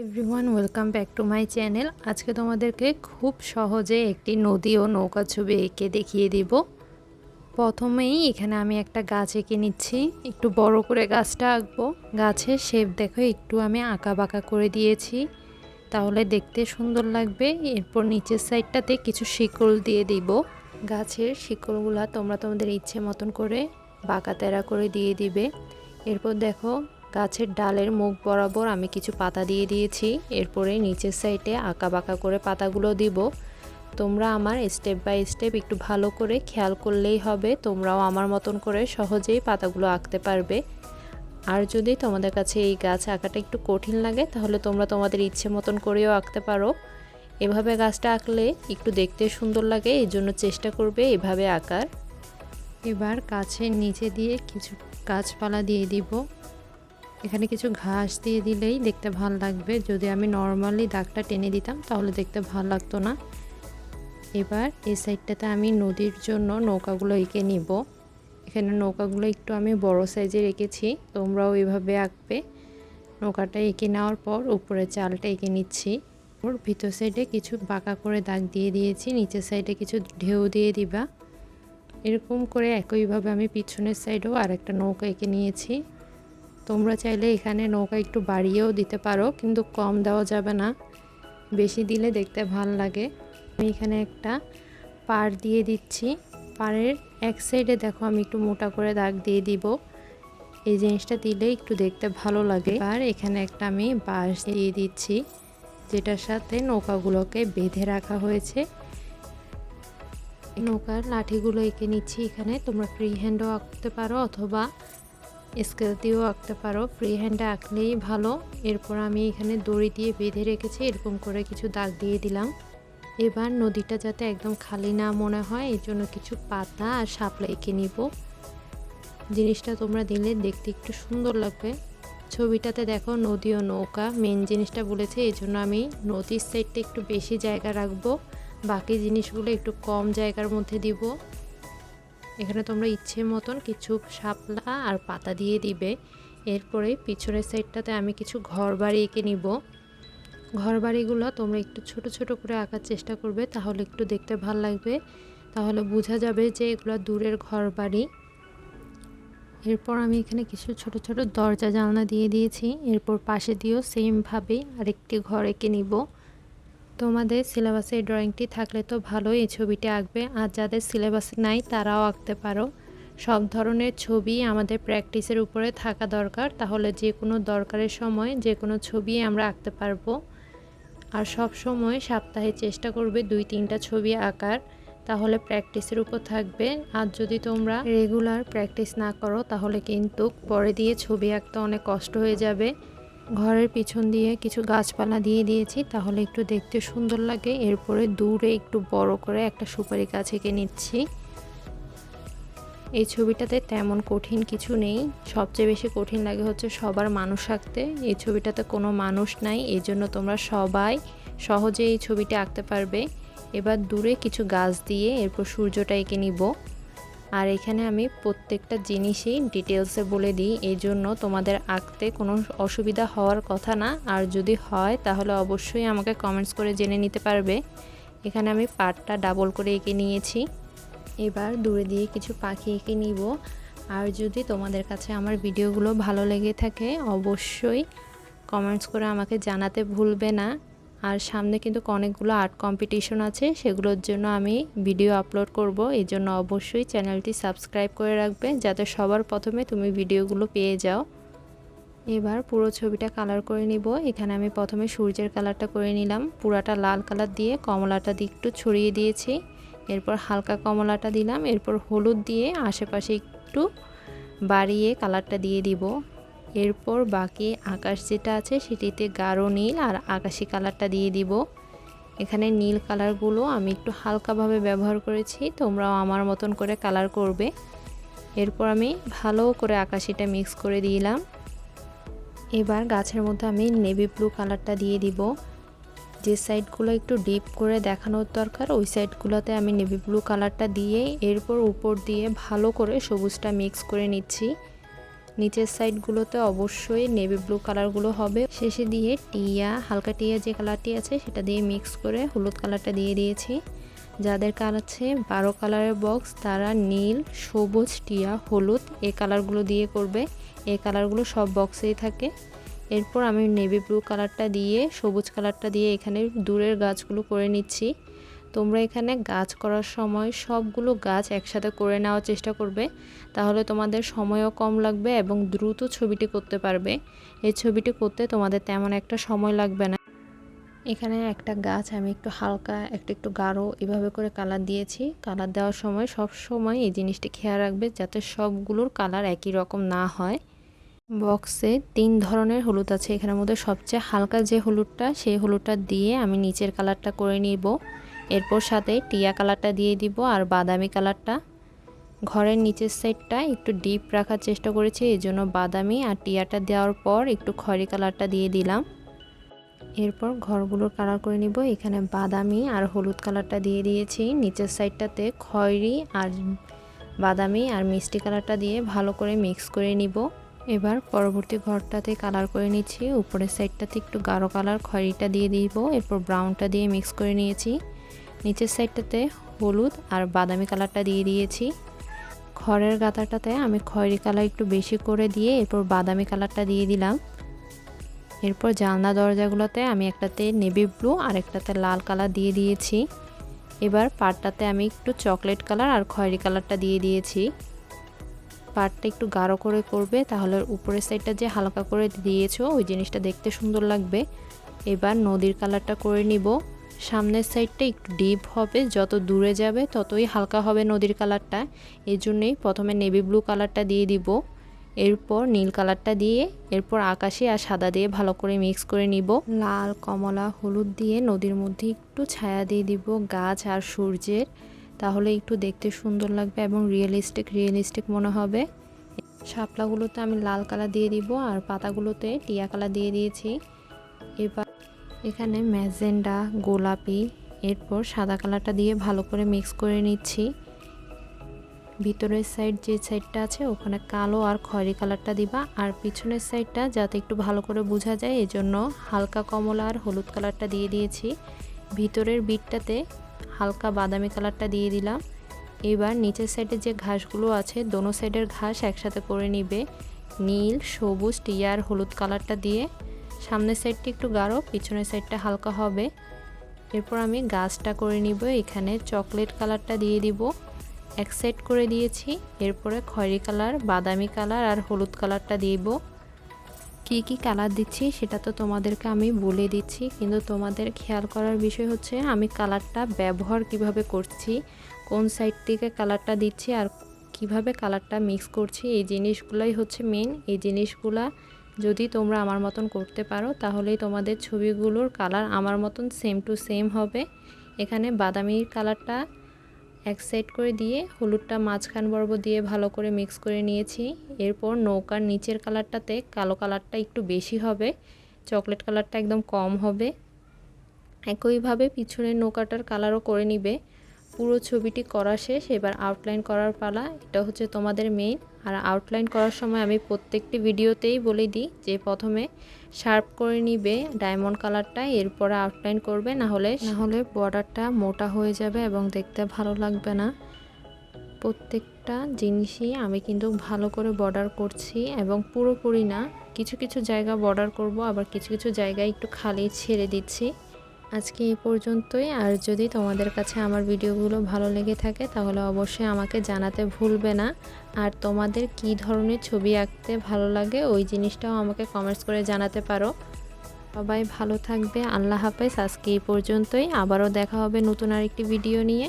Everyone welcome back to my channel. আজকে তোমাদেরকে খুব সহজে একটি নদী ও নৌকা ছবি এঁকে দেখিয়ে দিব। প্রথমেই এখানে আমি একটা গাছ এঁকে নিচ্ছি, একটু বড় করে গাছটা আঁকবো। গাছের শেপ দেখো একটু আমি আঁকা বাঁকা করে দিয়েছি, তাহলে দেখতে সুন্দর লাগবে। এরপর নিচের সাইডটাতে কিছু শিকড় দিয়ে দিব। গাছের শিকড়গুলো তোমরা তোমাদের ইচ্ছে মতন করে বাঁকা তেরা করে দিয়ে দিবে। এরপর দেখো গাছের ডালের মুখ বরাবর আমি কিছু পাতা দিয়ে দিয়েছি। এরপরে নিচের সাইডে আঁকা বাঁকা করে পাতাগুলো দিব। তোমরা আমার স্টেপ বাই স্টেপ একটু ভালো করে খেয়াল করলেই হবে, তোমরাও আমার মতন করে সহজেই পাতাগুলো আঁকতে পারবে। আর যদি তোমাদের কাছে এই গাছ আঁকাটা একটু কঠিন লাগে তাহলে তোমরা তোমাদের ইচ্ছে মতন করেও আঁকতে পারো। এভাবে গাছটা আঁকলে একটু দেখতে সুন্দর লাগে, এই জন্য চেষ্টা করবে এভাবে আঁকার। এবার গাছের নিচে দিয়ে কিছু গাছপালা দিয়ে দিব। এখানে কিছু ঘাস দিয়ে দিলেই দেখতে ভালো লাগবে, যদি আমি নর্মালি দাগটা টেনে দিতাম তাহলে দেখতে ভালো লাগতো না। এবার এই সাইডটাতে আমি নদীর জন্য নৌকাগুলো এঁকে নিব। এখানে নৌকাগুলো একটু আমি বড় সাইজের এঁকেছি, তোমরাও এইভাবে আঁকবে। নৌকাটা এঁকে নেওয়ার পর উপরে চালটা এঁকে নিচ্ছি। ওর ভিতর সাইডে কিছু বাঁকা করে দাগ দিয়ে দিয়েছি, নিচের সাইডে কিছু ঢেউ দিয়ে দিবা। এরকম করে একইভাবে আমি পিছনের সাইডেও আরেকটা নৌকা এঁকে নিয়েছি। তোমরা চাইলে এখানে নৌকা একটু বাড়িয়েও দিতে পারো, কিন্তু কম দেওয়া যাবে না, বেশি দিলে দেখতে ভালো লাগে। আমি এখানে একটা পার দিয়ে দিচ্ছি। পাড়ের এক সাইডে দেখো আমি একটু মোটা করে দাগ দিয়ে দিব, এই জিনিসটা দিলে একটু দেখতে ভালো লাগে। আর এখানে একটা আমি বাঁশ দিয়ে দিচ্ছি, যেটার সাথে নৌকাগুলোকে বেঁধে রাখা হয়েছে। নৌকার লাঠিগুলো এঁকে নিচ্ছি। এখানে তোমরা ফ্রি হ্যান্ডও আঁকতে পারো অথবা স্কেল দিয়েও আঁকতে পারো, ফ্রি হ্যান্ডে আঁকলেই ভালো। এরপর আমি এখানে দড়ি দিয়ে বেঁধে রেখেছি, এরকম করে কিছু দাগ দিয়ে দিলাম। এবার নদীটা যাতে একদম খালি না মনে হয় এই জন্য কিছু পাতা আর শাপলা এঁকে নিব। জিনিসটা তোমরা দিলে দেখতে একটু সুন্দর লাগবে। ছবিটাতে দেখো নদী ও নৌকা মেন জিনিসটা বলেছে, এই জন্য আমি নদীর সাইডটা একটু বেশি জায়গা রাখবো, বাকি জিনিসগুলো একটু কম জায়গার মধ্যে দিব। এখানে তোমরা ইচ্ছে মতন কিছু শাপলা আর পাতা দিয়ে দিবে। এরপরে পিছনের সাইডটাতে আমি কিছু ঘর বাড়ি এঁকে নিব। ঘর বাড়িগুলো তোমরা একটু ছোট ছোট করে আঁকার চেষ্টা করবে, তাহলে একটু দেখতে ভালো লাগবে, তাহলে বোঝা যাবে যে এগুলো দূরের ঘর বাড়ি। এরপর আমি এখানে কিছু ছোট ছোট দরজা জানলা দিয়ে দিয়েছি। এরপর পাশে দিয়েও সেমভাবে আরেকটি ঘর এঁকে নিব। তোমাদের সিলেবাসে এই ড্রয়িংটি থাকলে তো ভালোই, এই ছবিটি আঁকবে। আর যাদের সিলেবাসে নাই তারাও আঁকতে পারো। সব ধরনের ছবি আমাদের প্র্যাকটিসের উপরে থাকা দরকার, তাহলে যে কোনো দরকারের সময় যে কোনো ছবি আমরা আঁকতে পারবো। আর সব সময় সপ্তাহে চেষ্টা করবে 2-3টা ছবি আঁকার, তাহলে প্র্যাকটিসের উপর থাকবে। আর যদি তোমরা রেগুলার প্র্যাকটিস না করো তাহলে কিন্তু পরে দিয়ে ছবি আঁকতে অনেক কষ্ট হয়ে যাবে। ঘরের পিছন দিয়ে কিছু গাছপালা দিয়ে দিয়েছি, তাহলে একটু দেখতে সুন্দর লাগে। এরপরে দূরে একটু বড় করে একটা সুপারি গাছ এঁকে নিচ্ছি। এই ছবিটাতে তেমন কঠিন কিছু নেই, সবচেয়ে বেশি কঠিন লাগে হচ্ছে সবার মানুষ আঁকতে। এই ছবিটাতে কোনো মানুষ নাই, এই জন্য তোমরা সবাই সহজে এই ছবিটা আঁকতে পারবে। এবার দূরে কিছু গাছ দিয়ে এরপর সূর্যটা এঁকে নিব। আর এখানে আমি প্রত্যেকটা জিনিসই ডিটেলসে বলে দিই, এই জন্য তোমাদের আঁকতে কোনো অসুবিধা হওয়ার কথা না। আর যদি হয় তাহলে অবশ্যই আমাকে কমেন্টস করে জেনে নিতে পারবে। এখানে আমি পাটটা ডাবল করে এঁকে নিয়েছি। এবার দূরে দিয়ে কিছু পাখি এঁকে নিব। আর যদি তোমাদের কাছে আমার ভিডিওগুলো ভালো লেগে থাকে অবশ্যই কমেন্টস করে আমাকে জানাতে ভুলবে না। আর সামনে কিন্তু অনেকগুলো আর্ট কম্পিটিশন আছে, সেগুলোর জন্য আমি ভিডিও আপলোড করব, এই জন্য অবশ্যই চ্যানেলটি সাবস্ক্রাইব করে রাখবে যাতে সবার প্রথমে তুমি ভিডিওগুলো পেয়ে যাও। এবার পুরো ছবিটা কালার করে নিব। এখানে আমি প্রথমে সূর্যের কালারটা করে নিলাম, পুরাটা লাল কালার দিয়ে কমলাটা দিয়ে একটু ছড়িয়ে দিয়েছি। এরপর হালকা কমলাটা দিলাম, এরপর হলুদ দিয়ে আশেপাশে একটু বাড়িয়ে কালারটা দিয়ে দিব। এরপর বাকি আকাশ যেটা আছে সেটিতে গাঢ় নীল আর আকাশি কালারটা দিয়ে দিব। এখানে নীল কালারগুলো আমি একটু হালকাভাবে ব্যবহার করেছি, তোমরাও আমার মতন করে কালার করবে। এরপর আমি ভালো করে আকাশিটা মিক্স করে দিলাম। এবার গাছের মধ্যে আমি নেভি ব্লু কালারটা দিয়ে দিব। যে সাইডগুলো একটু ডিপ করে দেখানোর দরকার ওই সাইডগুলোতে আমি নেভি ব্লু কালারটা দিয়ে এরপর উপর দিয়ে ভালো করে সবুজটা মিক্স করে নিচ্ছি। নিচের সাইডগুলোতে অবশ্যই নেভি ব্লু কালারগুলো হবে। শেষে দিয়ে হালকা টিয়া যে কালারটি আছে সেটা দিয়ে মিক্স করে হলুদ কালারটা দিয়ে দিয়েছি। যাদের কাছে 12 কালারের বক্স তারা নীল, সবুজ, টিয়া, হলুদ এই কালারগুলো দিয়ে করবে। এই কালারগুলো সব বক্সেই থাকে। এরপর আমি নেভি ব্লু কালারটা দিয়ে সবুজ কালারটা দিয়ে এখানে দূরের গাছগুলো করে নিচ্ছি। তোমরা এখানে গাছ করার সময় সবগুলো গাছ একসাথে করে নেওয়ার চেষ্টা করবে, তাহলে তোমাদের সময়ও কম লাগবে এবং দ্রুত ছবিটি করতে পারবে। এই ছবিটি করতে তোমাদের তেমন একটা সময় লাগবে না। এখানে একটা গাছ আমি একটু হালকা একটু গাঢ় এভাবে করে কালার দিয়েছি। কালার দেওয়ার সময় সব সময় এই জিনিসটি খেয়াল রাখবে যাতে সবগুলোর কালার একই রকম না হয়। বক্সে 3 ধরনের হলুদ আছে, এখানের মধ্যে সবচেয়ে হালকা যে হলুদটা সেই হলুদটা দিয়ে আমি নিচের কালারটা করে নিব। এরপর সাথে টিয়া কালারটা দিয়ে দিব আর বাদামি কালারটা। ঘরের নিচের সাইডটা একটু ডিপ রাখার চেষ্টা করেছি, এই জন্য বাদামি আর টিয়াটা দেওয়ার পর একটু খয়েরি কালারটা দিয়ে দিলাম। এরপর ঘরগুলোর কালার করে নিব। এখানে বাদামি আর হলুদ কালারটা দিয়ে দিয়েছি। নিচের সাইডটাতে খয়েরি আর বাদামি আর মিষ্টি কালারটা দিয়ে ভালো করে মিক্স করে নিব। এবার পরবর্তী ঘরটাতে কালার করে নিচ্ছি। উপরের সাইডটাতে একটু গাঢ় কালার খয়েরিটা দিয়ে দিব। এরপর ব্রাউনটা দিয়ে মিক্স করে নিয়েছি। নিচের সাইডটাতে হলুদ আর বাদামি কালারটা দিয়ে দিয়েছি। ঘরের গাঁথাটাতে আমি খয়েরি কালার একটু বেশি করে দিয়ে এরপর বাদামি কালারটা দিয়ে দিলাম। এরপর জানলা দরজাগুলোতে আমি একটাতে নেভি ব্লু আর একটাতে লাল কালার দিয়ে দিয়েছি। এবার পাটটাতে আমি একটু চকলেট কালার আর খয়েরি কালারটা দিয়ে দিয়েছি। পাটটা একটু গাঢ় করে করবে, তাহলে উপরের সাইডটা যে হালকা করে দিয়েছো ওই জিনিসটা দেখতে সুন্দর লাগবে। এবার নদীর কালারটা করে নিব। সামনের সাইডটা একটু ডিপ হবে, যত দূরে যাবে ততই হালকা হবে নদীর কালারটা। এই জন্যই প্রথমে নেভি ব্লু কালারটা দিয়ে দিব, এরপর নীল কালারটা দিয়ে এরপর আকাশি আর সাদা দিয়ে ভালো করে মিক্স করে নিব। লাল, কমলা, হলুদ দিয়ে নদীর মধ্যে একটু ছায়া দিয়ে দিব গাছ আর সূর্যের, তাহলে একটু দেখতে সুন্দর লাগবে এবং রিয়েলিস্টিক মনে হবে। শাপলাগুলোতে আমি লাল কালার দিয়ে দিব আর পাতাগুলোতে টিয়া কালার দিয়ে দিয়েছি। এবার এখানে ম্যাজেন্ডা, গোলাপি, এরপর সাদা কালারটা দিয়ে ভালো করে মিক্স করে নিচ্ছি। ভিতরের সাইড যে সাইডটা আছে ওখানে কালো আর খয়েরি কালারটা দিবা, আর পিছনের সাইডটা যাতে একটু ভালো করে বোঝা যায় এজন্য হালকা কমলা আর হলুদ কালারটা দিয়ে দিয়েছি। ভিতরের বিটটাতে হালকা বাদামি কালারটা দিয়ে দিলাম। এবার নিচের সাইডে যে ঘাসগুলো আছে দোনো সাইডের ঘাস একসাথে করে নিবে নীল, সবুজ, টিয়া আর হলুদ কালারটা দিয়ে। সামনের সাইডটা একটু গাঢ়, পিছনের সাইডটা হালকা হবে। এরপর আমি গাছটা করে নিব। এখানে চকলেট কালারটা দিয়ে দিব, এক সাইড করে দিয়েছি। এরপরে খয়েরি কালার, বাদামি কালার আর হলুদ কালারটা দিব। কি কালার দিচ্ছি সেটা তো তোমাদেরকে আমি বলে দিচ্ছি, কিন্তু তোমাদের খেয়াল করার বিষয় হচ্ছে আমি কালারটা ব্যবহার কিভাবে করছি, কোন সাইড থেকে কালারটা দিচ্ছি আর কিভাবে কালারটা মিক্স করছি, এই জিনিসগুলাই হচ্ছে মেন। এই জিনিসগুলা যদি তোমরা আমার মতন করতে পারো তাহলেই তোমাদের ছবিগুলোর কালার আমার মতন সেম টু সেম হবে। এখানে বাদামির কালারটা এক সাইড করে দিয়ে হলুদটা মাঝখান বরাবর দিয়ে ভালো করে মিক্স করে নিয়েছি। এরপর নৌকার নিচের কালারটাতে কালো কালারটা একটু বেশি হবে, চকলেট কালারটা একদম কম হবে। একইভাবে পিছনের নৌকাটার কালারও করে নিবে। পুরো ছবিটি করা শেষ, এবার আউটলাইন করার পালা। এটা হচ্ছে তোমাদের মেইন। আর আউটলাইন করার সময় আমি প্রত্যেকটি ভিডিওতেই বলে দিই যে প্রথমে শার্প করে নিবে ডায়মন্ড কালারটা, এরপরে আউটলাইন করবে, না হলে বর্ডারটা মোটা হয়ে যাবে এবং দেখতে ভালো লাগবে না। প্রত্যেকটা জিনিসই আমি কিন্তু ভালো করে বর্ডার করছি এবং পুরোপুরি না, কিছু কিছু জায়গা বর্ডার করব, আবার কিছু কিছু জায়গায় একটু খালি ছেড়ে দিচ্ছি। আজকে এই পর্যন্তই। আর যদি তোমাদের কাছে আমার ভিডিওগুলো ভালো লেগে থাকে তাহলে অবশ্যই আমাকে জানাতে ভুলবে না। আর তোমাদের কি ধরনের ছবি আঁকতে ভালো লাগে ওই জিনিসটাও আমাকে কমেন্টস করে জানাতে পারো। সবাই ভালো থাকবে। আল্লাহ হাফেজ। আজকে এই পর্যন্তই, আবারও দেখা হবে নতুন আরেকটি ভিডিও নিয়ে।